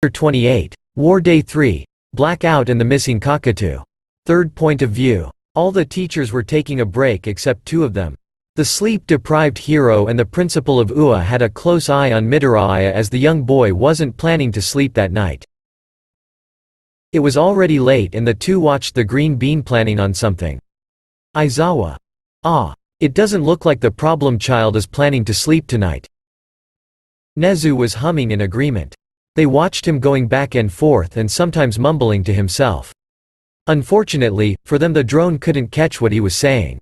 28. War Day 3. Blackout and the missing cockatoo. Third point of view. All the teachers were taking a break except two of them. The sleep-deprived hero and the principal of UA had a close eye on Midoriya as the young boy wasn't planning to sleep that night. It was already late and the two watched the green bean planning on something. Aizawa. It doesn't look like the problem child is planning to sleep tonight. Nezu was humming in agreement. They watched him going back and forth and sometimes mumbling to himself. Unfortunately, for them the drone couldn't catch what he was saying.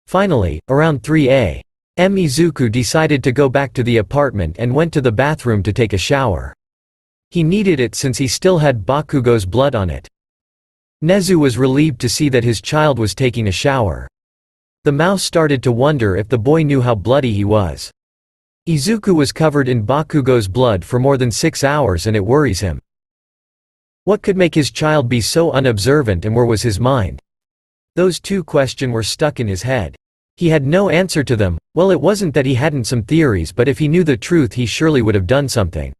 Finally, around 3 a.m. Izuku decided to go back to the apartment and went to the bathroom to take a shower. He needed it since he still had Bakugo's blood on it. Nezu was relieved to see that his child was taking a shower. The mouse started to wonder if the boy knew how bloody he was. Izuku was covered in Bakugo's blood for more than 6 hours and it worries him. What could make his child be so unobservant and where was his mind? Those two questions were stuck in his head. He had no answer to them. Well, it wasn't that he hadn't some theories, but if he knew the truth he surely would have done something.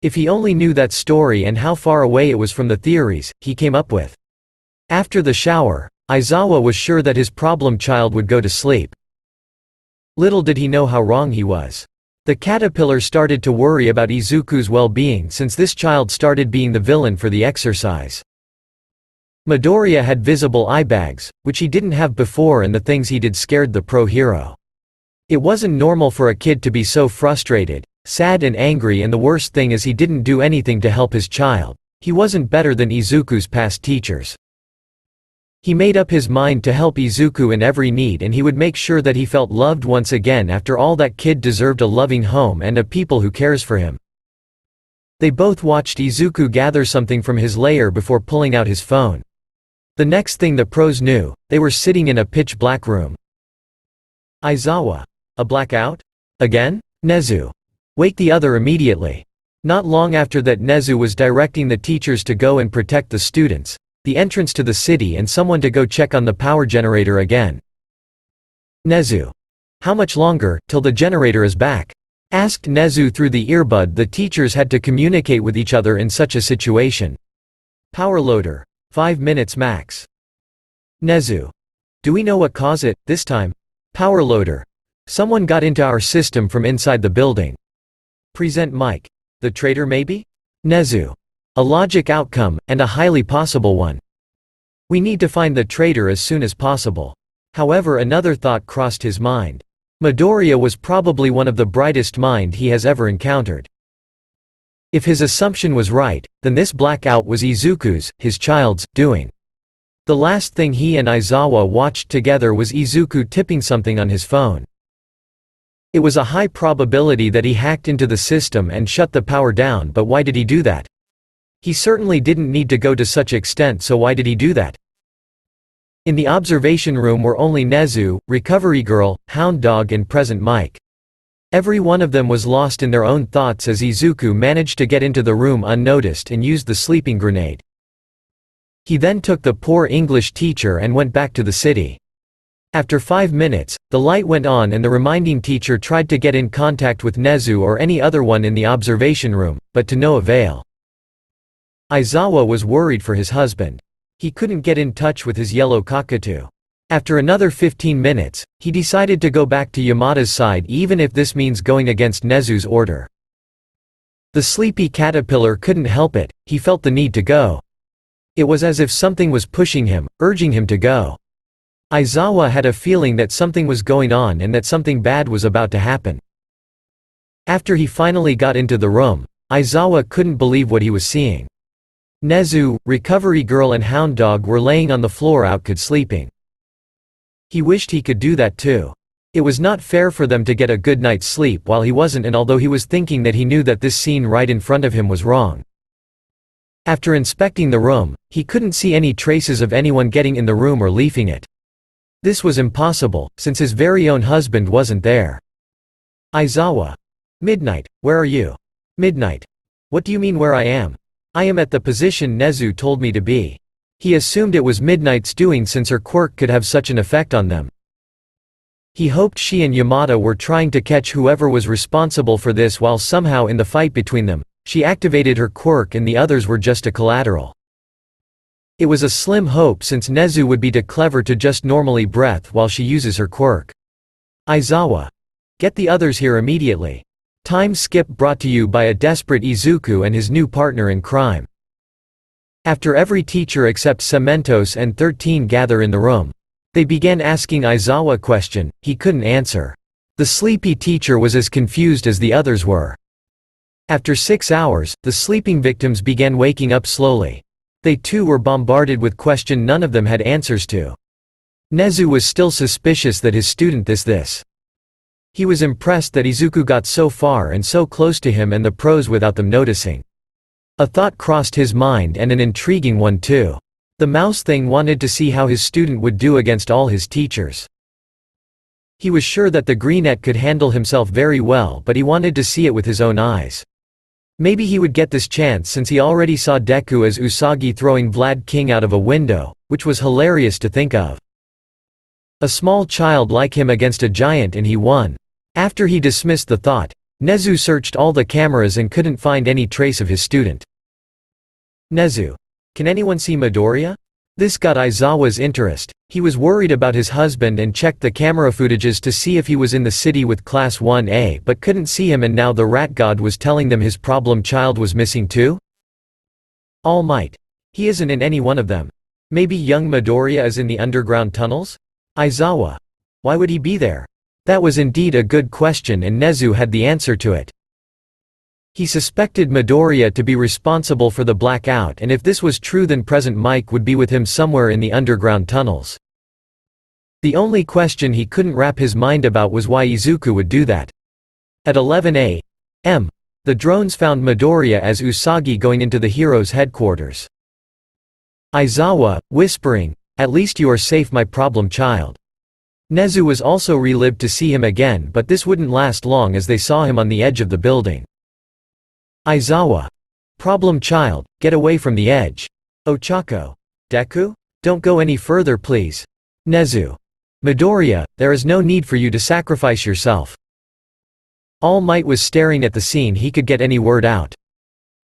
If he only knew that story and how far away it was from the theories he came up with. After the shower, Aizawa was sure that his problem child would go to sleep. Little did he know how wrong he was. The caterpillar started to worry about Izuku's well-being since this child started being the villain for the exercise. Midoriya had visible eye bags, which he didn't have before, and the things he did scared the pro-hero. It wasn't normal for a kid to be so frustrated, sad and angry, and the worst thing is he didn't do anything to help his child. He wasn't better than Izuku's past teachers. He made up his mind to help Izuku in every need and he would make sure that he felt loved once again. After all, that kid deserved a loving home and a people who cares for him. They both watched Izuku gather something from his lair before pulling out his phone. The next thing the pros knew, they were sitting in a pitch-black room. Aizawa. A blackout? Again? Nezu. Wake the other immediately. Not long after that, Nezu was directing the teachers to go and protect the students, the entrance to the city, and someone to go check on the power generator again. Nezu. How much longer, till the generator is back? Asked Nezu through the earbud. The teachers had to communicate with each other in such a situation. Power loader. 5 minutes max. Nezu. Do we know what caused it, this time? Power loader. Someone got into our system from inside the building. Present mic. The traitor maybe? Nezu. A logic outcome, and a highly possible one. We need to find the traitor as soon as possible. However, another thought crossed his mind. Midoriya was probably one of the brightest minds he has ever encountered. If his assumption was right, then this blackout was Izuku's, his child's, doing. The last thing he and Aizawa watched together was Izuku tipping something on his phone. It was a high probability that he hacked into the system and shut the power down, but why did he do that? He certainly didn't need to go to such extent, so why did he do that? In the observation room were only Nezu, Recovery Girl, Hound Dog and Present Mike. Every one of them was lost in their own thoughts as Izuku managed to get into the room unnoticed and used the sleeping grenade. He then took the poor English teacher and went back to the city. After 5 minutes, the light went on and the reminding teacher tried to get in contact with Nezu or any other one in the observation room, but to no avail. Aizawa was worried for his husband. He couldn't get in touch with his yellow cockatoo. After another 15 minutes, he decided to go back to Yamada's side even if this means going against Nezu's order. The sleepy caterpillar couldn't help it, he felt the need to go. It was as if something was pushing him, urging him to go. Aizawa had a feeling that something was going on and that something bad was about to happen. After he finally got into the room, Aizawa couldn't believe what he was seeing. Nezu, Recovery Girl and Hound Dog were laying on the floor outcould sleeping. He wished he could do that too. It was not fair for them to get a good night's sleep while he wasn't, and although he was thinking that he knew that this scene right in front of him was wrong. After inspecting the room, he couldn't see any traces of anyone getting in the room or leaving it. This was impossible, since his very own husband wasn't there. Aizawa. Midnight, where are you? Midnight. What do you mean where I am? I am at the position Nezu told me to be. He assumed it was Midnight's doing since her quirk could have such an effect on them. He hoped she and Yamada were trying to catch whoever was responsible for this while somehow in the fight between them, she activated her quirk and the others were just a collateral. It was a slim hope since Nezu would be too clever to just normally breath while she uses her quirk. Aizawa. Get the others here immediately. Time skip brought to you by a desperate Izuku and his new partner in crime. After every teacher except Cementos and 13 gather in the room. They began asking Aizawa question, he couldn't answer. The sleepy teacher was as confused as the others were. After 6 hours, the sleeping victims began waking up slowly. They too were bombarded with questions none of them had answers to. Nezu was still suspicious that his student this. He was impressed that Izuku got so far and so close to him and the pros without them noticing. A thought crossed his mind and an intriguing one too. The mouse thing wanted to see how his student would do against all his teachers. He was sure that the greenette could handle himself very well, but he wanted to see it with his own eyes. Maybe he would get this chance since he already saw Deku as Usagi throwing Vlad King out of a window, which was hilarious to think of. A small child like him against a giant and he won. After he dismissed the thought, Nezu searched all the cameras and couldn't find any trace of his student. Nezu. Can anyone see Midoriya? This got Aizawa's interest. He was worried about his husband and checked the camera footages to see if he was in the city with Class 1A but couldn't see him, and now the rat god was telling them his problem child was missing too? All Might. He isn't in any one of them. Maybe young Midoriya is in the underground tunnels? Aizawa. Why would he be there? That was indeed a good question and Nezu had the answer to it. He suspected Midoriya to be responsible for the blackout, and if this was true then present Mike would be with him somewhere in the underground tunnels. The only question he couldn't wrap his mind about was why Izuku would do that. At 11 a.m., the drones found Midoriya as Usagi going into the hero's headquarters. Aizawa, whispering, "At least you are safe, my problem child." Nezu was also relieved to see him again, but this wouldn't last long as they saw him on the edge of the building. Aizawa. Problem child, get away from the edge. Ochako. Deku? Don't go any further please. Nezu. Midoriya, there is no need for you to sacrifice yourself. All Might was staring at the scene. He could get any word out.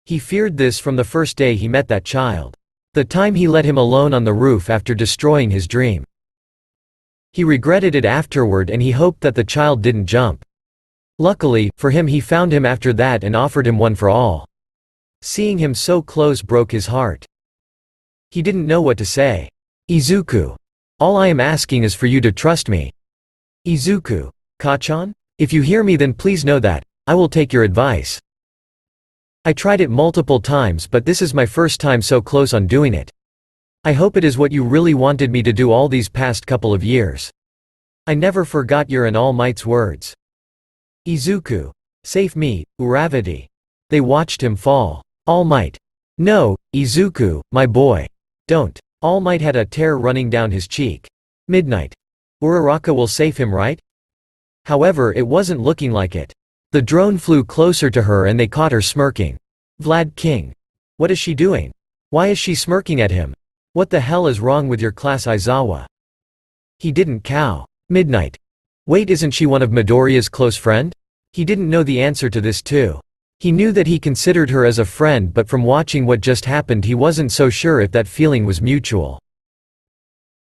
He feared this from the first day he met that child. The time he let him alone on the roof after destroying his dream. He regretted it afterward and he hoped that the child didn't jump. Luckily, for him he found him after that and offered him one for all. Seeing him so close broke his heart. He didn't know what to say. Izuku. All I am asking is for you to trust me. Izuku. Kachan? If you hear me then please know that, I will take your advice. I tried it multiple times but this is my first time so close on doing it. I hope it is what you really wanted me to do all these past couple of years. I never forgot your and All Might's words. Izuku. Save me, Uravati. They watched him fall. All Might. No, Izuku, my boy. Don't. All Might had a tear running down his cheek. Midnight. Uraraka will save him, right? However, it wasn't looking like it. The drone flew closer to her and they caught her smirking. Vlad King. What is she doing? Why is she smirking at him? What the hell is wrong with your class, Aizawa? He didn't cow. Midnight. Wait, isn't she one of Midoriya's close friend? He didn't know the answer to this too. He knew that he considered her as a friend, but from watching what just happened he wasn't so sure if that feeling was mutual.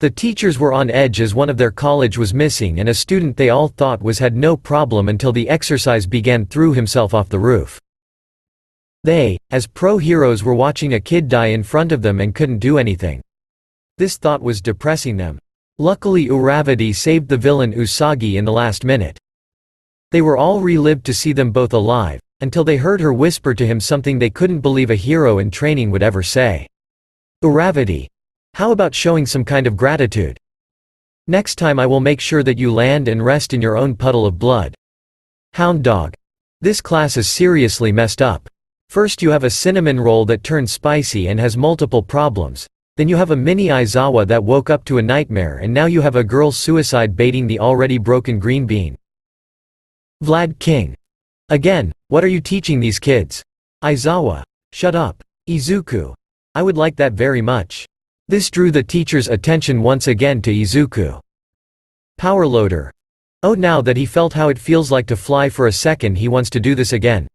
The teachers were on edge as one of their college was missing and a student they all thought was had no problem until the exercise began threw himself off the roof. They, as pro-heroes, were watching a kid die in front of them and couldn't do anything. This thought was depressing them. Luckily Uravati saved the villain Usagi in the last minute. They were all relived to see them both alive, until they heard her whisper to him something they couldn't believe a hero in training would ever say. Uravati. How about showing some kind of gratitude? Next time I will make sure that you land and rest in your own puddle of blood. Hound dog. This class is seriously messed up. First you have a cinnamon roll that turned spicy and has multiple problems. Then you have a mini Aizawa that woke up to a nightmare, and now you have a girl suicide baiting the already broken green bean. Vlad King. Again, what are you teaching these kids? Aizawa. Shut up. Izuku. I would like that very much. This drew the teacher's attention once again to Izuku. Power loader. Oh, now that he felt how it feels like to fly for a second he wants to do this again.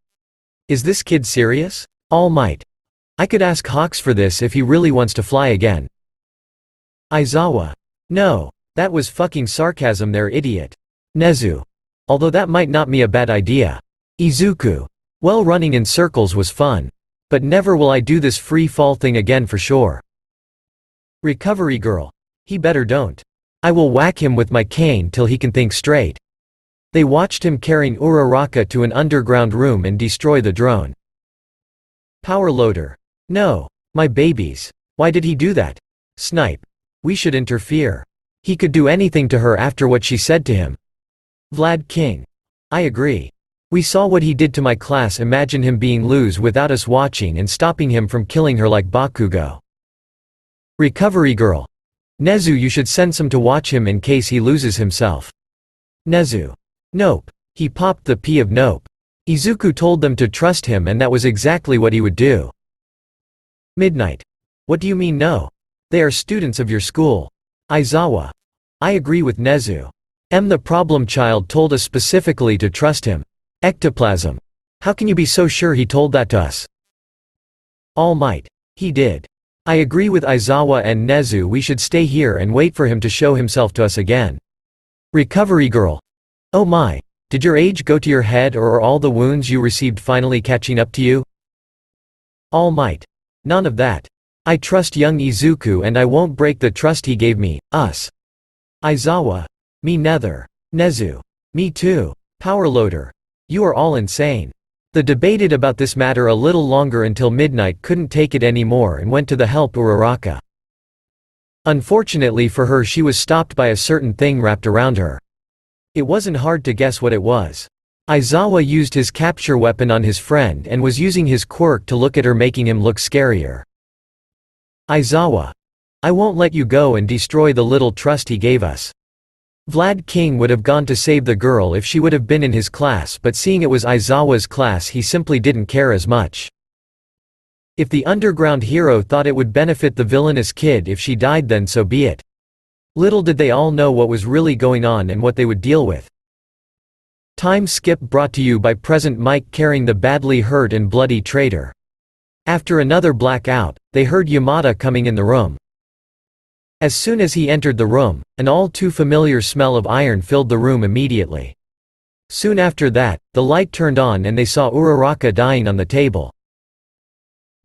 Is this kid serious? All Might. I could ask Hawks for this if he really wants to fly again. Aizawa. No. That was fucking sarcasm there, idiot. Nezu. Although that might not be a bad idea. Izuku. Well, running in circles was fun. But never will I do this free fall thing again for sure. Recovery girl. He better don't. I will whack him with my cane till he can think straight. They watched him carrying Uraraka to an underground room and destroy the drone. Power loader. No. My babies. Why did he do that? Snipe. We should interfere. He could do anything to her after what she said to him. Vlad King. I agree. We saw what he did to my class. Imagine him being loose without us watching and stopping him from killing her like Bakugo. Recovery girl. Nezu, you should send some to watch him in case he loses himself. Nezu. Nope. He popped the P of nope. Izuku told them to trust him and that was exactly what he would do. Midnight. What do you mean no? They are students of your school. Aizawa. I agree with Nezu. The problem child told us specifically to trust him. Ectoplasm. How can you be so sure he told that to us? All Might. He did. I agree with Aizawa and Nezu, we should stay here and wait for him to show himself to us again. Recovery girl. Oh my. Did your age go to your head or are all the wounds you received finally catching up to you? All Might. None of that. I trust young Izuku and I won't break the trust he gave me, us. Aizawa. Me neither. Nezu. Me too. Power loader. You are all insane. They debated about this matter a little longer until Midnight couldn't take it anymore and went to the help Uraraka. Unfortunately for her, she was stopped by a certain thing wrapped around her. It wasn't hard to guess what it was. Aizawa used his capture weapon on his friend and was using his quirk to look at her, making him look scarier. Aizawa. I won't let you go and destroy the little trust he gave us. Vlad King would have gone to save the girl if she would have been in his class, but seeing it was Aizawa's class, he simply didn't care as much. If the underground hero thought it would benefit the villainous kid if she died, then so be it. Little did they all know what was really going on and what they would deal with. Time skip brought to you by Present Mike carrying the badly hurt and bloody traitor. After another blackout, they heard Yamada coming in the room. As soon as he entered the room, an all too familiar smell of iron filled the room immediately. Soon after that, the light turned on and they saw Uraraka dying on the table.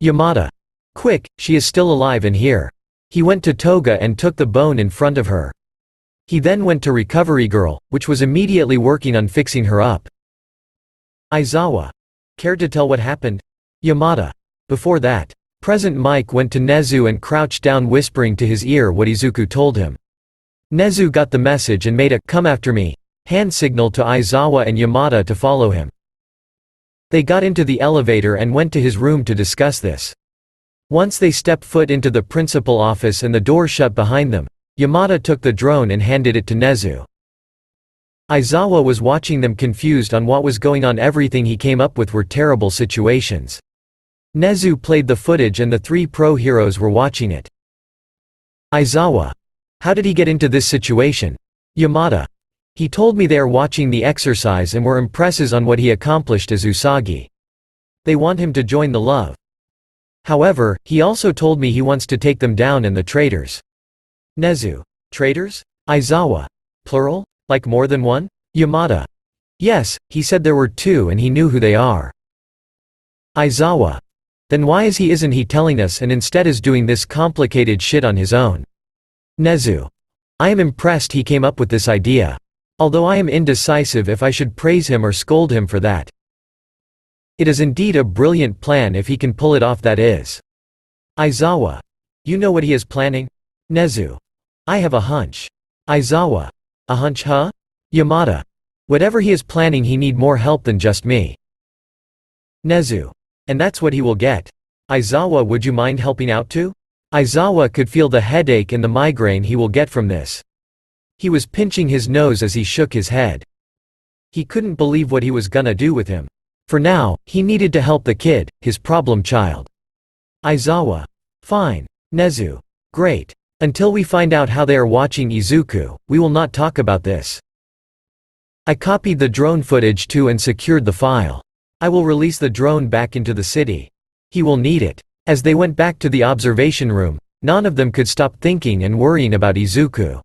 Yamada. Quick, she is still alive in here. He went to Toga and took the bone in front of her. He then went to Recovery Girl, which was immediately working on fixing her up. Aizawa. Care to tell what happened? Yamada. Before that, Present Mike went to Nezu and crouched down, whispering to his ear what Izuku told him. Nezu got the message and made a "come after me" hand signal to Aizawa and Yamada to follow him. They got into the elevator and went to his room to discuss this. Once they stepped foot into the principal office and the door shut behind them, Yamada took the drone and handed it to Nezu. Aizawa was watching them, confused on what was going on. Everything he came up with were terrible situations. Nezu played the footage and the three pro heroes were watching it. Aizawa. How did he get into this situation? Yamada. He told me they are watching the exercise and were impressed on what he accomplished as Usagi. They want him to join the love. However, he also told me he wants to take them down and the traitors. Nezu. Traitors? Aizawa. Plural? Like more than one? Yamada. Yes, he said there were two and he knew who they are. Aizawa. Then why isn't he telling us and instead is doing this complicated shit on his own? Nezu. I am impressed he came up with this idea. Although I am indecisive if I should praise him or scold him for that. It is indeed a brilliant plan if he can pull it off, that is. Aizawa. You know what he is planning? Nezu. I have a hunch. Aizawa. A hunch, huh? Yamada. Whatever he is planning, he need more help than just me. Nezu. And that's what he will get. Aizawa, would you mind helping out too? Aizawa could feel the headache and the migraine he will get from this. He was pinching his nose as he shook his head. He couldn't believe what he was gonna do with him. For now, he needed to help the kid, his problem child. Aizawa. Fine. Nezu. Great. Until we find out how they are watching Izuku, we will not talk about this. I copied the drone footage too and secured the file. I will release the drone back into the city. He will need it. As they went back to the observation room, none of them could stop thinking and worrying about Izuku.